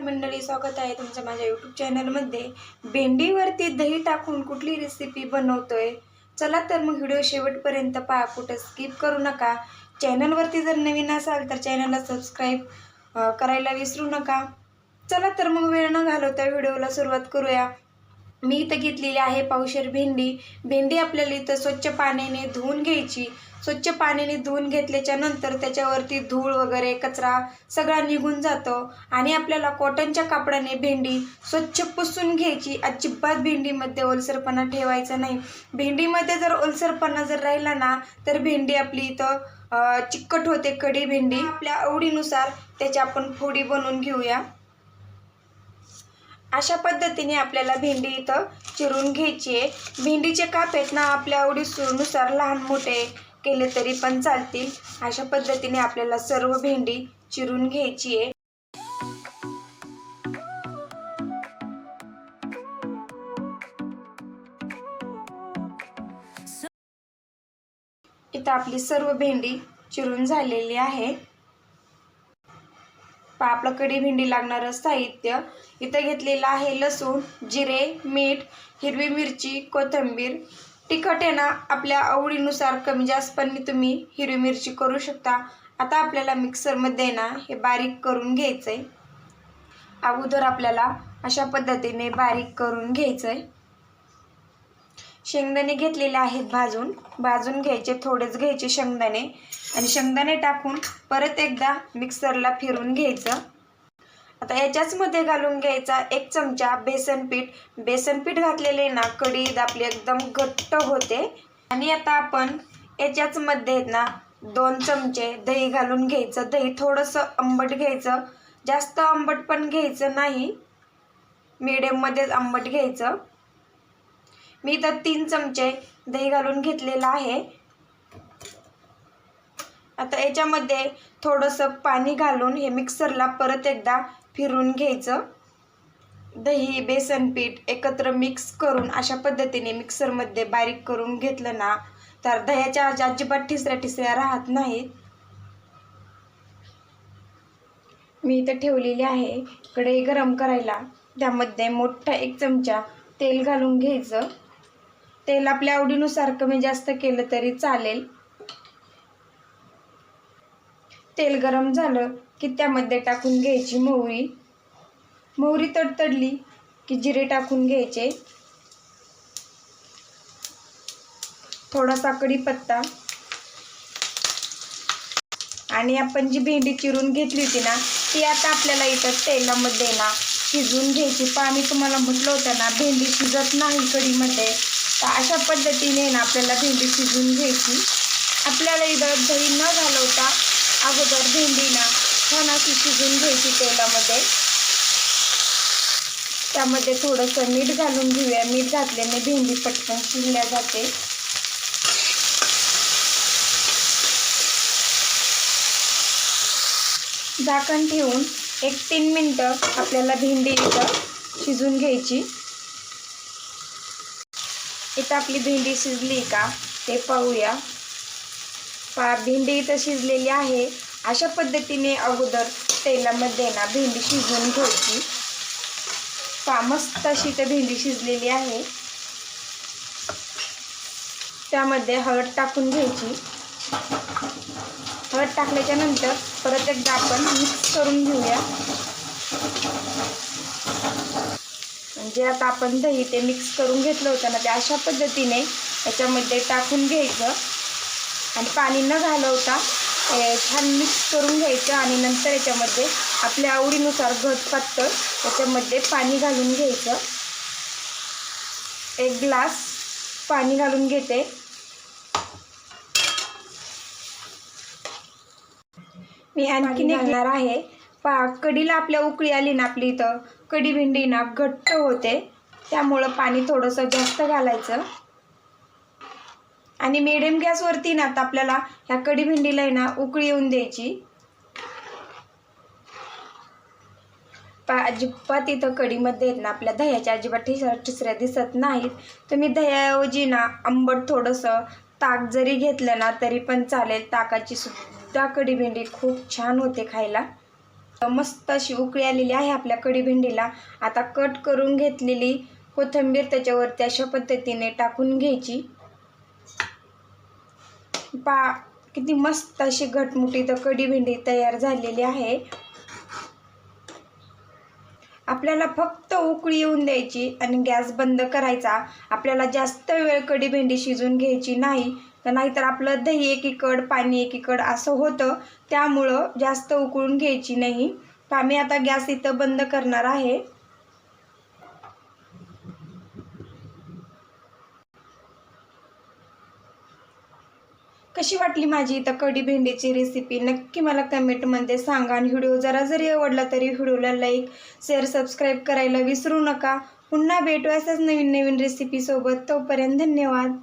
नमस्कार मंडळी, स्वागत आहे तुमचं माझ्या यूट्यूब चॅनलमध्ये। भेंडीवरती दही टाकून कुठली रेसिपी बनवतोय, चला तर मग व्हिडिओ शेवटपर्यंत पहा, कुठं स्किप करू नका। चॅनलवरती जर नवीन असाल तर चॅनलला सबस्क्राईब करायला विसरू नका। चला तर मग वेळ न घालवता व्हिडिओला सुरुवात करूया। मी इथं घेतलेली आहे पावशेर भेंडी। भेंडी आपल्याला इथं स्वच्छ पाण्याने धुवून घ्यायची। स्वच्छ पाण्याने धुवून घेतल्याच्या नंतर त्याच्यावरती धूळ वगैरे कचरा सगळा निघून जातो आणि आपल्याला कॉटनच्या कापडाने भेंडी स्वच्छ पुसून घ्यायची। अजिबात भेंडीमध्ये ओलसरपणा ठेवायचा नाही। भेंडीमध्ये जर ओलसरपणा जर राहिला ना तर भेंडी आपली इथं चिकट होते। कढी भेंडी आपल्या आवडीनुसार त्याची आपण फोडी बनवून घेऊया। अशा पद्धतीने आपल्याला भेंडी इथं चिरून घ्यायची आहे। भेंडीचे काप आहेत ना आपल्या आवडीनुसार लहान मोठे केले तरी पण चालतील। अशा पद्धतीने आपल्याला सर्व भेंडी चिरून घ्यायची आहे। इथं आपली सर्व भेंडी चिरून झालेली आहे। आपला कढी भेंडी लागणारं साहित्य इथं घेतलेलं आहे। लसूण, जिरे, मीठ, हिरवी मिरची, कोथिंबीर। तिखट आहे ना आपल्या आवडीनुसार कमी जास्त पण तुम्ही हिरवी मिरची करू शकता। आता आपल्याला मिक्सरमध्ये ना हे बारीक करून घ्यायचंय। अगोदर आपल्याला अशा पद्धतीने बारीक करून घ्यायचंय। शेंगदाणे घेतलेले आहेत भाजून घ्यायचे, थोडेच घ्यायचे शेंगदाणे आणि शेंगदाणे टाकून परत एकदा मिक्सरला फिरून घ्यायचं। आता याच्याच मध्ये घालून घ्यायचा 1 चमचा बेसन पीठ। बेसन पीठ घातलेले ना कढी आपली एकदम घट्ट होते। आणि आता आपण याच्याच मध्ये ना 2 चमचे दही घालून घ्यायचं। दही थोडंसं आंबट घ्यायचं, जास्त आंबट पण घ्यायचं नाही, मीडियम मध्येच आंबट घ्यायचं। मी इथं 3 चमचे दही घालून घेतलेलं आहे। आता याच्यामध्ये थोडंसं पाणी घालून हे मिक्सरला परत एकदा फिरून घ्यायचं। दही बेसन पीठ एकत्र मिक्स करून अशा पद्धतीने मिक्सरमध्ये बारीक करून घेतलं ना तर दह्याच्या अजिबात ठिसऱ्या राहत नाहीत। मी इथं ठेवलेली आहे कढई गरम करायला। त्यामध्ये मोठा 1 चमचा तेल घालून घ्यायचं। तेल आपल्या आवडीनुसार कमी जास्त केलं तरी चालेल। तेल गरम झालं की त्यामध्ये टाकून घ्यायची मोहरी। मोहरी तडतडली की जिरे टाकून घ्यायचे, थोडासा कढीपत्ता आणि आपण जी भेंडी चिरून घेतली होती ना ती आता आपल्याला इथं तेलामध्ये ना शिजवून घ्यायची। पाणी तुम्हाला म्हटलं होतं ना भेंडी शिजत नाही कढीमध्ये, तर अशा पद्धतीने ना आपल्याला भेंडी शिजवून घ्यायची। आपल्याला इथं दही न घालवता अगोदर भेंडी ना छान अशी शिजवून घ्यायची तेलामध्ये। त्यामध्ये थोडंसं मीठ घालून घेऊया। मीठ घातल्याने भेंडी पटकन शिजल्या जाते। झाकण ठेवून 1-3 मिनिटं आपल्याला भेंडी इथं शिजवून घ्यायची। इथं आपली भेंडी शिजली का ते पाहूया। भेंडी इथं शिजलेली आहे। अशा पद्धतीने अगोदर तेलामध्ये ना भेंडी शिजवून घ्यायची। मस्त अशी तर भेंडी शिजलेली आहे। त्यामध्ये हळद टाकून घ्यायची। हळद टाकल्याच्या नंतर परत एकदा आपण मिक्स करून घेऊया। म्हणजे आता आपण दही ते मिक्स करून घेतलं होतं ना ते अशा पद्धतीने याच्यामध्ये टाकून घ्यायचं आणि पाणी न घालवता छान मिक्स करून घ्यायचं। आणि नंतर याच्यामध्ये आपल्या आवडीनुसार घट पातळ याच्यामध्ये पाणी घालून घ्यायचं। 1 ग्लास पाणी घालून घेते। मी आणखीन घालणार आहे। कढीला आपल्या उकळी आली ना आपली इथं कढी भेंडी ना घट्ट होते, त्यामुळं पाणी थोडंसं जास्त घालायचं आणि मीडियम गॅसवरती ना आता आपल्याला ह्या कढी भेंडीला ना उकळी येऊन द्यायची। अजिबात इथं कढीमध्ये ना आपल्या दह्याच्या अजिबात ठिसऱ्या दिसत नाहीत। तुम्ही दह्याऐवजी ना आंबट थोडंसं ताक जरी घेतलं ना तरी पण चालेल। ताकाची सुद्धा कढी भेंडी खूप छान होते खायला। मस्त अशी उकळी आलेली आहे आपल्या कढी भेंडीला. आता कट करून घेतलेली कोथिंबीर त्याच्यावरती अशा पद्धतीने टाकून घ्यायची. किती मस्त अशी घटमुटीत कढी भेंडी तयार झालेली आहे. आपल्याला फक्त उकळी येऊन द्यायची आणि गॅस बंद करायचा. आपल्याला जास्त वेळ कढी भेंडी शिजून घ्यायची नाही, तर नाहीतर आपलं दही एकीकड पाणी एकीकड असं होतं. त्यामुळं जास्त उकळून घ्यायची नाही. तर आम्ही आता गॅस इथं बंद करणार आहे. कशी वाटली माझी इथं कढी भेंडीची रेसिपी नक्की मला कमेंटमध्ये सांगा. आणि व्हिडिओ जरी आवडला तरी व्हिडिओला लाईक शेअर सबस्क्राईब करायला विसरू नका. पुन्हा भेटू अशाच नवीन रेसिपीसोबत. तोपर्यंत धन्यवाद.